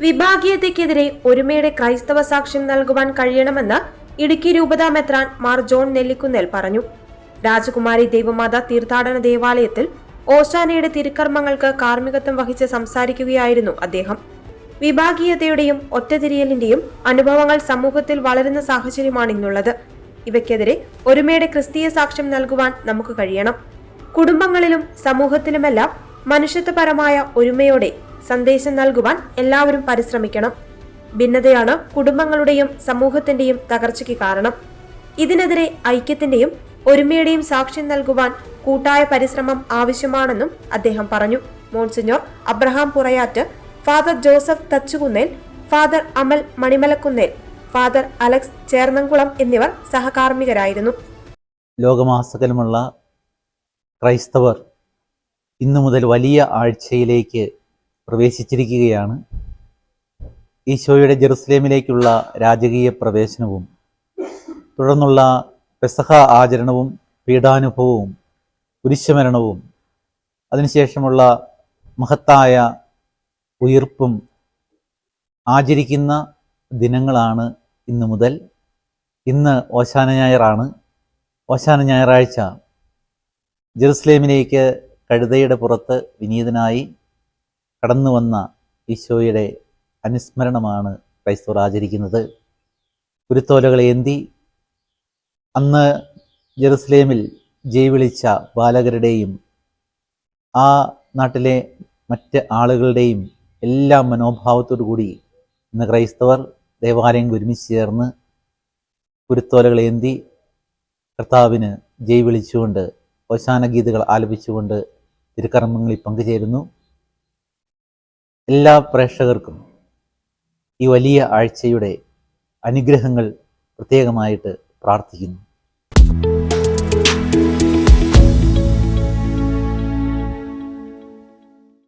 വിഭാഗീയതയ്ക്കെതിരെ ഒരുമയുടെ ക്രൈസ്തവ സാക്ഷ്യം നൽകുവാൻ കഴിയണമെന്ന് ഇടുക്കി രൂപതാ മെത്രാൻ മാർ ജോൺ നെല്ലിക്കുന്നേൽ പറഞ്ഞു. രാജകുമാരി ദേവമാത തീർത്ഥാടന ദേവാലയത്തിൽ ഓശാനയുടെ തിരുക്കർമ്മങ്ങൾക്ക് കാർമ്മികത്വം വഹിച്ച് സംസാരിക്കുകയായിരുന്നു അദ്ദേഹം. വിഭാഗീയതയുടെയും ഒറ്റതിരിയലിന്റെയും അനുഭവങ്ങൾ സമൂഹത്തിൽ വളരുന്ന സാഹചര്യമാണ് ഇന്നുള്ളത്. ഇവയ്ക്കെതിരെ ഒരുമയുടെ ക്രിസ്തീയ സാക്ഷ്യം നൽകുവാൻ നമുക്ക് കഴിയണം. കുടുംബങ്ങളിലും സമൂഹത്തിലുമെല്ലാം മനുഷ്യത്വപരമായ ഒരുമയോടെ സന്ദേശം നൽകുവാൻ എല്ലാവരും പരിശ്രമിക്കണം. ഭിന്നതയാണ് കുടുംബങ്ങളുടെയും സമൂഹത്തിന്റെയും തകർച്ചയ്ക്ക് കാരണം. ഇതിനെതിരെ ഐക്യത്തിന്റെയും ഒരുമയുടെയും സാക്ഷ്യം നൽകുവാൻ കൂട്ടായ പരിശ്രമം ആവശ്യമാണെന്നും അദ്ദേഹം പറഞ്ഞു. Monsignor Abraham Purayatt, father Joseph Thachukunnel, father Amal Manimalakkunnel, father Alex Chernnamkulam എന്നിവർ സഹകാർമ്മികരായിരുന്നു. ലോകമാസകലമുള്ള ക്രൈസ്തവർ ഇന്നു മുതൽ വലിയ ആഴ്ചയിലേക്ക് പ്രവേശിച്ചിരിക്കുകയാണ്. ഈശോയുടെ ജെറുസലേമിലേക്കുള്ള രാജകീയ പ്രവേശനവും തുടർന്നുള്ള പെസഹ ആചരണവും പീഡാനുഭവവും കുരിശുമരണവും അതിനുശേഷമുള്ള മഹത്തായ ഉയിർപ്പും ആചരിക്കുന്ന ദിനങ്ങളാണ് ഇന്നു മുതൽ. ഇന്ന് ഓശാന ഞായറാണ്. ഓശാന ഞായറാഴ്ച ജെറുസലേമിലേക്ക് കഴുതയുടെ പുറത്ത് വിനീതനായി കടന്നു വന്ന ഈശോയുടെ അനുസ്മരണമാണ് ക്രൈസ്തവർ ആചരിക്കുന്നത്. കുരുത്തോലകളേന്തി അന്ന് ജെറുസലേമിൽ ജയ് വിളിച്ച ബാലകരുടെയും ആ നാട്ടിലെ മറ്റ് ആളുകളുടെയും എല്ലാ മനോഭാവത്തോടു കൂടി ഇന്ന് ക്രൈസ്തവർ ദേവാലയങ്ങൾ ഒരുമിച്ച് ചേർന്ന് കുരുത്തോലകളേന്തി കർത്താവിന് ജയ് വിളിച്ചുകൊണ്ട് ഓശാന ഗീതകൾ ആലപിച്ചുകൊണ്ട് തിരുക്കർമ്മങ്ങളിൽ പങ്കുചേരുന്നു. എല്ലാ പ്രേക്ഷകർക്കും ഈ വലിയ ആഴ്ചയുടെ അനുഗ്രഹങ്ങൾ പ്രത്യേകമായിട്ട് പ്രാർത്ഥിക്കുന്നു.